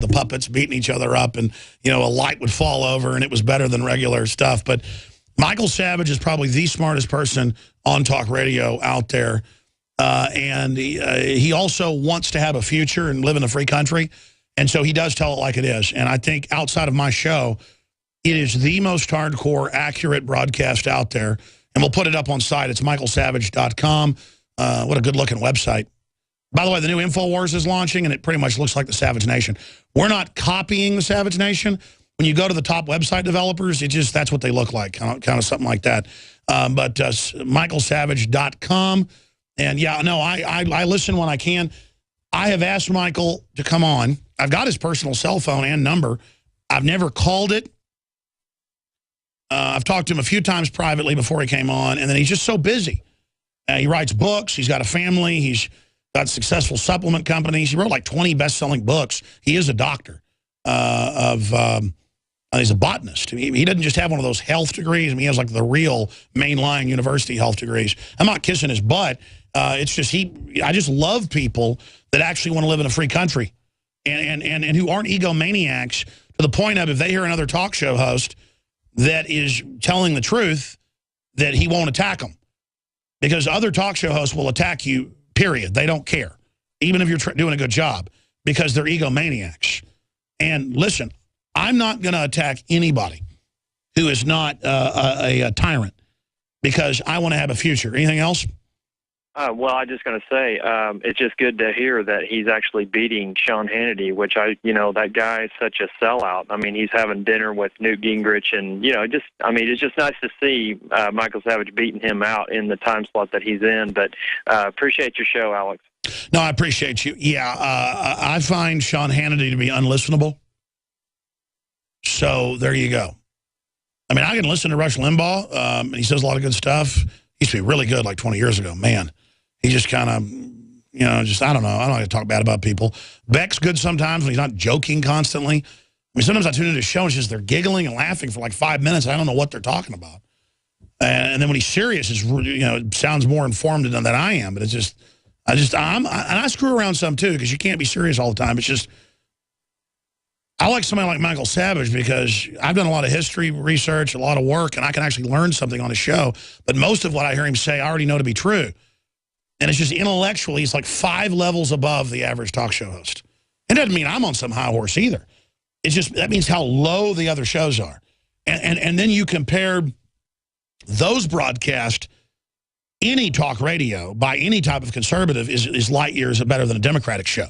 the puppets beating each other up, and a light would fall over, and it was better than regular stuff. But Michael Savage is probably the smartest person on talk radio out there, and he also wants to have a future and live in a free country, and so he does tell it like it is. And I think outside of my show, it is the most hardcore, accurate broadcast out there. And we'll put it up on site. It's michaelsavage.com. What a good-looking website. By the way, the new InfoWars is launching, and it pretty much looks like the Savage Nation. We're not copying the Savage Nation. When you go to the top website developers, that's what they look like, kind of something like that. But michaelsavage.com. And, yeah, no, I listen when I can. I have asked Michael to come on. I've got his personal cell phone and number. I've never called it. I've talked to him a few times privately before he came on, and then he's just so busy. He writes books. He's got a family. He's got successful supplement companies. He wrote like 20 best-selling books. He is a doctor he's a botanist. He doesn't just have one of those health degrees. I mean, he has like the real mainline university health degrees. I'm not kissing his butt. It's just I just love people that actually want to live in a free country and who aren't egomaniacs to the point of if they hear another talk show host that is telling the truth, that he won't attack them. Because other talk show hosts will attack you, period. They don't care, even if you're doing a good job, because they're egomaniacs. And listen, I'm not going to attack anybody who is not a tyrant, because I want to have a future. Anything else? Well, I'm just going to say, it's just good to hear that he's actually beating Sean Hannity, which that guy is such a sellout. I mean, he's having dinner with Newt Gingrich, and, it's just nice to see Michael Savage beating him out in the time slot that he's in. But appreciate your show, Alex. No, I appreciate you. Yeah, I find Sean Hannity to be unlistenable. So there you go. I mean, I can listen to Rush Limbaugh. He says a lot of good stuff. He used to be really good like 20 years ago. Man, he just kind of, I don't know. I don't like to talk bad about people. Beck's good sometimes when he's not joking constantly. I mean, sometimes I tune into his show and it's just they're giggling and laughing for like 5 minutes. I don't know what they're talking about. And then when he's serious, it sounds more informed than I am. But it's just, and I screw around some too, because you can't be serious all the time. It's just, I like somebody like Michael Savage because I've done a lot of history research, a lot of work, and I can actually learn something on his show. But most of what I hear him say, I already know to be true. And it's just intellectually, he's like 5 levels above the average talk show host. It doesn't mean I'm on some high horse either. It's just, that means how low the other shows are. And then you compare those broadcasts, any talk radio by any type of conservative is light years better than a Democratic show.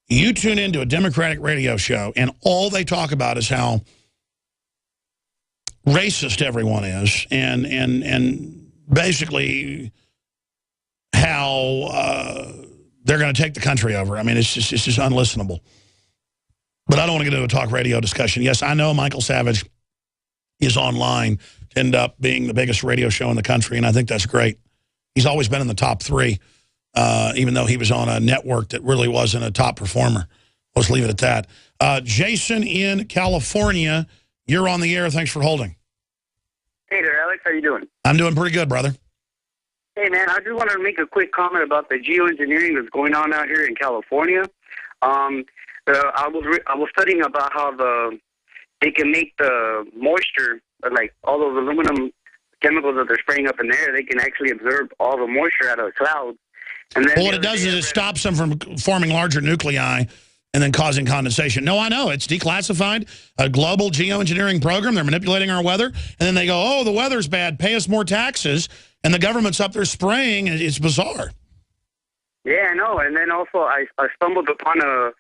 You tune into a Democratic radio show, and all they talk about is how racist everyone is, and basically how they're going to take the country over. I mean, it's just unlistenable. But I don't want to get into a talk radio discussion. Yes, I know Michael Savage is online to end up being the biggest radio show in the country, and I think that's great. He's always been in the top 3. Even though he was on a network that really wasn't a top performer. Let's leave it at that. Jason in California, you're on the air. Thanks for holding. Hey there, Alex. How you doing? I'm doing pretty good, brother. Hey, man, I just wanted to make a quick comment about the geoengineering that's going on out here in California. I was studying about how they can make the moisture, like all those aluminum chemicals that they're spraying up in the air, they can actually absorb all the moisture out of the clouds. And then what it does is it stops them from forming larger nuclei and then causing condensation. No, I know. It's declassified, a global geoengineering program. They're manipulating our weather. And then they go, oh, the weather's bad. Pay us more taxes. And the government's up there spraying. And it's bizarre. Yeah, I know. And then also I stumbled upon a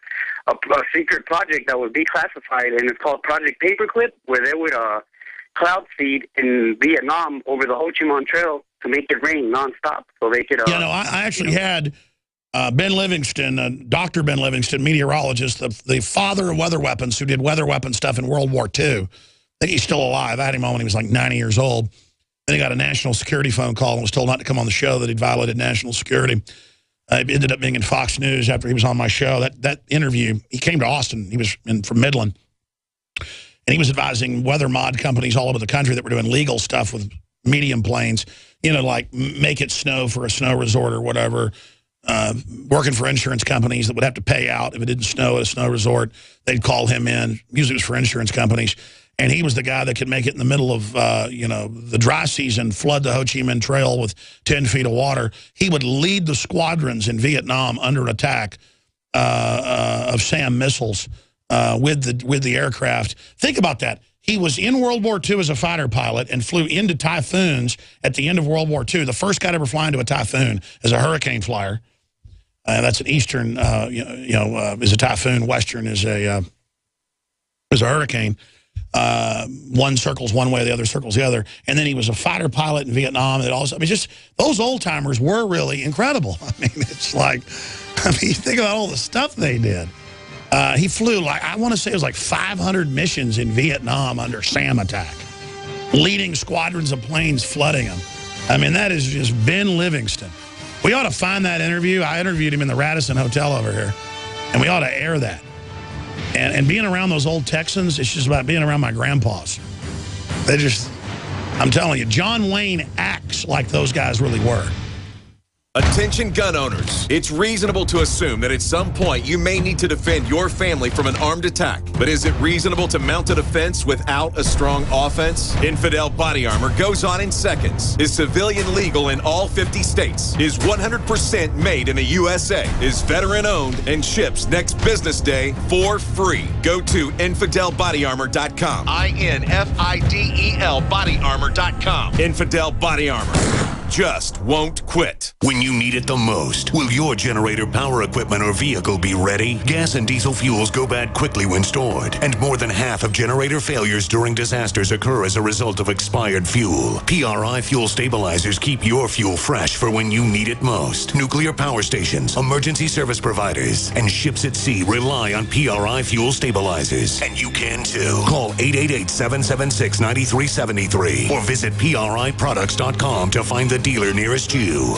secret project that was declassified, and it's called Project Paperclip, where they would cloud seed in Vietnam over the Ho Chi Minh Trail to make it rain nonstop, so they could. I actually had Ben Livingston, Dr. Ben Livingston, meteorologist, the father of weather weapons, who did weather weapon stuff in World War II. I think he's still alive. I had him on when he was like 90 years old. Then he got a national security phone call and was told not to come on the show, that he'd violated national security. It ended up being in Fox News after he was on my show. That interview, he came to Austin. He was from Midland. And he was advising weather mod companies all over the country that were doing legal stuff with medium planes, like make it snow for a snow resort or whatever, working for insurance companies that would have to pay out if it didn't snow at a snow resort. They'd call him in. Usually it was for insurance companies. And he was the guy that could make it in the middle of, the dry season, flood the Ho Chi Minh Trail with 10 feet of water. He would lead the squadrons in Vietnam under attack of SAM missiles with the aircraft. Think about that. He was in World War II as a fighter pilot and flew into typhoons at the end of World War II. The first guy to ever fly into a typhoon as a hurricane flyer. That's an eastern, is a typhoon. Western is a hurricane. One circles one way, the other circles the other. And then he was a fighter pilot in Vietnam. Just those old timers were really incredible. I mean, it's like, you think about all the stuff they did. He flew I want to say it was like 500 missions in Vietnam under SAM attack, leading squadrons of planes flooding them. I mean, that is just Ben Livingston. We ought to find that interview. I interviewed him in the Radisson Hotel over here, and we ought to air that. And being around those old Texans, it's just about being around my grandpas. I'm telling you, John Wayne acts like those guys really were. Attention gun owners. It's reasonable to assume that at some point you may need to defend your family from an armed attack. But is it reasonable to mount a defense without a strong offense? Infidel Body Armor goes on in seconds. Is civilian legal in all 50 states. Is 100% made in the USA. Is veteran owned and ships next business day for free. Go to InfidelBodyArmor.com. INFIDEL Bodyarmor.com. Infidel Body Armor. Just won't quit. When you need it the most, will your generator, power equipment, or vehicle be ready? Gas and diesel fuels go bad quickly when stored, and more than half of generator failures during disasters occur as a result of expired fuel. PRI fuel stabilizers keep your fuel fresh for when you need it most. Nuclear power stations, emergency service providers, and ships at sea rely on PRI fuel stabilizers. And you can too. Call 888-776-9373 or visit PRIproducts.com to find the dealer nearest you.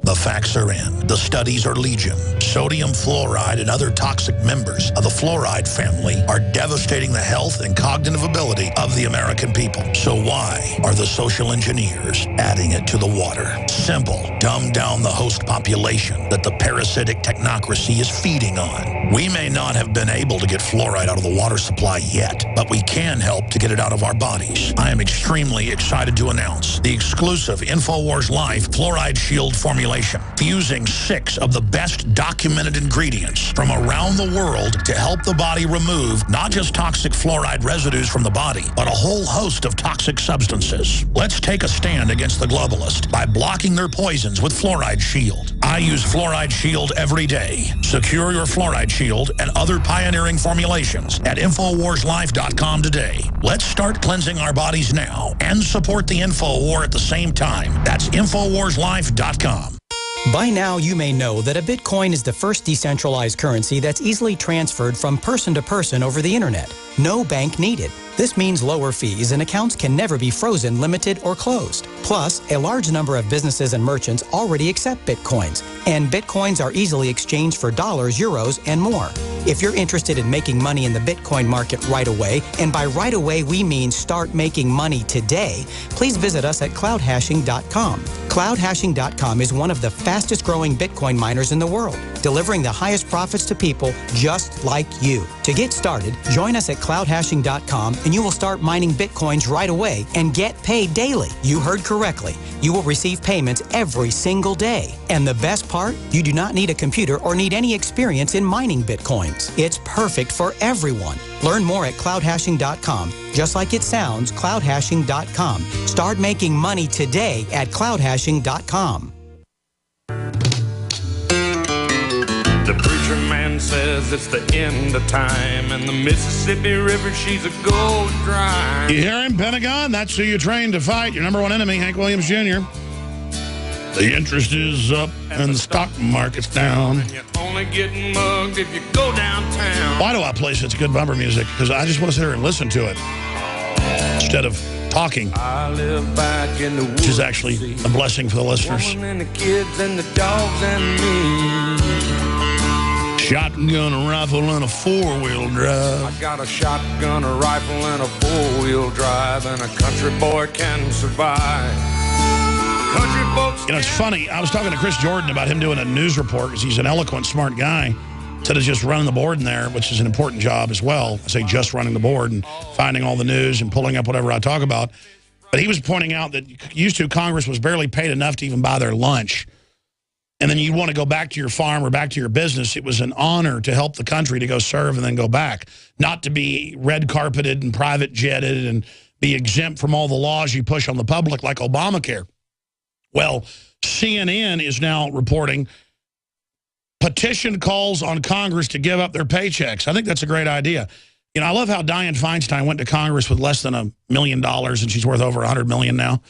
The facts are in. The studies are legion. Sodium fluoride and other toxic members of the fluoride family are devastating the health and cognitive ability of the American people. So why are the social engineers adding it to the water? Simple. Dumb down the host population that the parasitic technocracy is feeding on. We may not have been able to get fluoride out of the water supply yet, but we can help to get it out of our bodies. I am extremely excited to announce the exclusive InfoWars Life Fluoride Shield formulation, fusing 6 of the best documented ingredients from around the world to help the body remove not just toxic fluoride residues from the body, but a whole host of toxic substances. Let's take a stand against the globalists by blocking their poisons with Fluoride Shield. I use Fluoride Shield every day. Secure your Fluoride Shield and other pioneering formulations at InfoWarsLife.com today. Let's start cleansing our bodies now and support the Info War at the same time. That's InfoWarsLife.com. By now, you may know that a Bitcoin is the first decentralized currency that's easily transferred from person to person over the internet. No bank needed. This means lower fees and accounts can never be frozen, limited, or closed. Plus, a large number of businesses and merchants already accept Bitcoins, and Bitcoins are easily exchanged for dollars, euros, and more. If you're interested in making money in the Bitcoin market right away, and by right away we mean start making money today, please visit us at cloudhashing.com. Cloudhashing.com is one of the fastest growing Bitcoin miners in the world, delivering the highest profits to people just like you. To get started, join us at cloudhashing.com and you will start mining Bitcoins right away and get paid daily. You heard correctly. You will receive payments every single day. And the best part, you do not need a computer or need any experience in mining Bitcoins. It's perfect for everyone. Learn more at cloudhashing.com. Just like it sounds, cloudhashing.com. Start making money today at cloudhashing.com. The preacher man says it's the end of time, and the Mississippi River, she's a gold dry. You hear him, Pentagon? That's who you trained to fight. Your number one enemy, Hank Williams Jr. The interest is up and the stock market's down. And you're only getting mugged if you go downtown. Why do I play such good bumper music? Because I just want to sit here and listen to it instead of talking, I live back in the woods, which is actually a blessing for the listeners. woman and the kids and the dogs and me. Shotgun, a rifle, and a four-wheel drive. I got a shotgun, a rifle, and a four-wheel drive, and a country boy can survive. Country folks. You know, it's funny. I was talking to Chris Jordan about him doing a news report because he's an eloquent, smart guy. Instead of just running the board in there, which is an important job as well. I say just running the board and finding all the news and pulling up whatever I talk about. But he was pointing out that used to Congress was barely paid enough to even buy their lunch. And then you'd want to go back to your farm or back to your business. It was an honor to help the country to go serve and then go back. Not to be red carpeted and private jetted and be exempt from all the laws you push on the public like Obamacare. Well, CNN is now reporting petition calls on Congress to give up their paychecks. I think that's a great idea. You know, I love how Dianne Feinstein went to Congress with less than $1 million, and she's worth over $100 million now.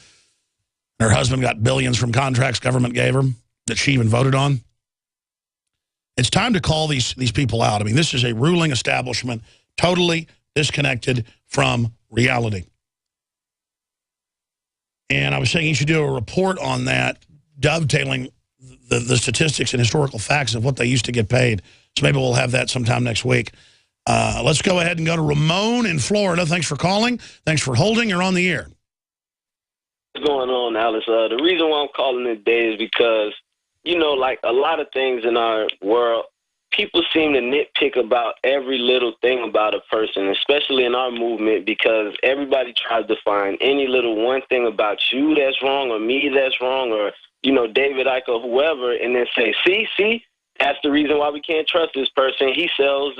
Her husband got billions from contracts government gave her that she even voted on. It's time to call these people out. I mean, this is a ruling establishment totally disconnected from reality. And I was saying you should do a report on that, dovetailing the statistics and historical facts of what they used to get paid. So maybe we'll have that sometime next week. Let's go ahead and go to Ramon in Florida. Thanks for calling. Thanks for holding. You're on the air. What's going on, Alice? The reason why I'm calling today is because, you know, like a lot of things in our world, people seem to nitpick about every little thing about a person, especially in our movement, because everybody tries to find any little one thing about you that's wrong or me that's wrong or, you know, David Icke or whoever, and then say, see, that's the reason why we can't trust this person. He sells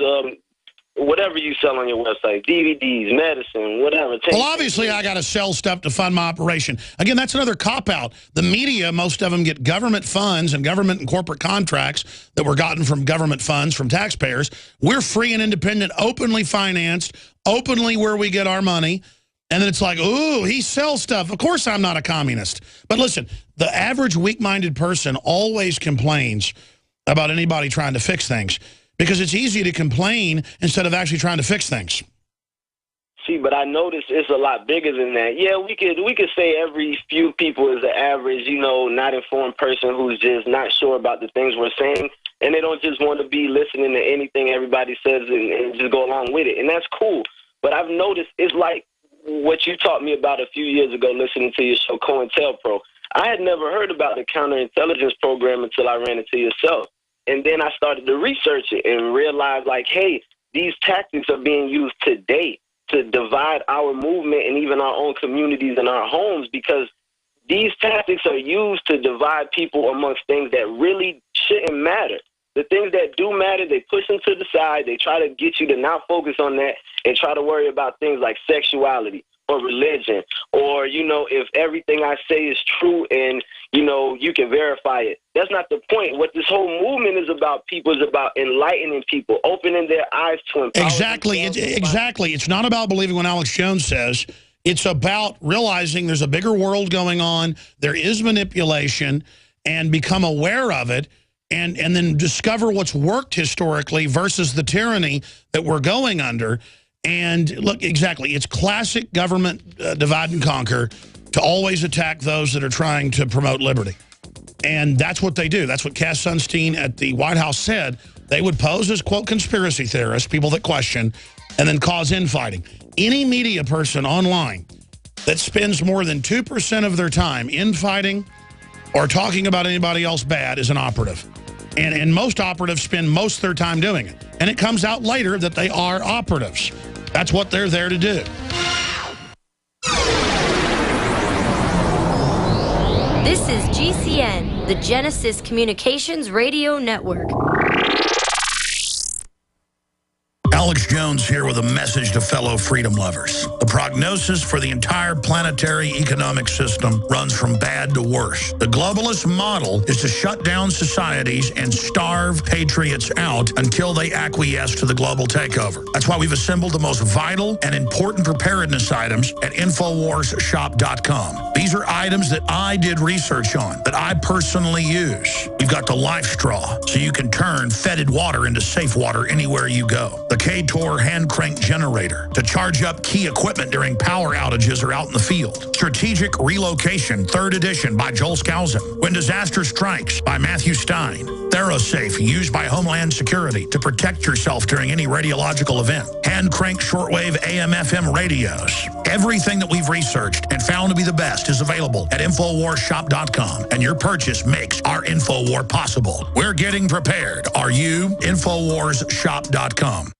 whatever you sell on your website, DVDs, medicine, whatever. Well, obviously, I got to sell stuff to fund my operation. Again, that's another cop-out. The media, most of them get government funds and government and corporate contracts that were gotten from government funds, from taxpayers. We're free and independent, openly financed, openly where we get our money. And then it's like, ooh, he sells stuff. Of course I'm not a communist. But listen, the average weak-minded person always complains about anybody trying to fix things because it's easy to complain instead of actually trying to fix things. See, but I noticed it's a lot bigger than that. Yeah, we could say every few people is the average, you know, not informed person who's just not sure about the things we're saying, and they don't just want to be listening to anything everybody says and just go along with it. And that's cool. But I've noticed it's like what you taught me about a few years ago listening to your show, COINTELPRO. I had never heard about the counterintelligence program until I ran into yourself. And then I started to research it and realized, like, hey, these tactics are being used today to divide our movement and even our own communities and our homes, because these tactics are used to divide people amongst things that really shouldn't matter. The things that do matter, they push them to the side. They try to get you to not focus on that and try to worry about things like sexuality or religion or, you know, if everything I say is true and, you know, you can verify it. That's not the point. What this whole movement is about, people, is about enlightening people, opening their eyes to empower. Exactly. Exactly. It's not about believing what Alex Jones says. It's about realizing there's a bigger world going on. There is manipulation, and become aware of it. And then discover what's worked historically versus the tyranny that we're going under. And look, exactly, it's classic government divide and conquer to always attack those that are trying to promote liberty. And that's what they do. That's what Cass Sunstein at the White House said. They would pose as, quote, conspiracy theorists, people that question, and then cause infighting. Any media person online that spends more than 2% of their time infighting or talking about anybody else bad is an operative. And most operatives spend most of their time doing it. And it comes out later that they are operatives. That's what they're there to do. This is GCN, the Genesis Communications Radio Network. Alex Jones here with a message to fellow freedom lovers. The prognosis for the entire planetary economic system runs from bad to worse. The globalist model is to shut down societies and starve patriots out until they acquiesce to the global takeover. That's why we've assembled the most vital and important preparedness items at InfoWarsShop.com. These are items that I did research on, that I personally use. You've got the Life Straw, so you can turn fetid water into safe water anywhere you go. The K-Tor hand crank generator to charge up key equipment during power outages or out in the field. Strategic Relocation, 3rd edition by Joel Skousen. When Disaster Strikes by Matthew Stein. ThyroSafe, used by Homeland Security to protect yourself during any radiological event. Hand crank shortwave AM/FM radios. Everything that we've researched and found to be the best is available at InfoWarsShop.com, and your purchase makes our InfoWar possible. We're getting prepared. Are you? InfoWarsShop.com.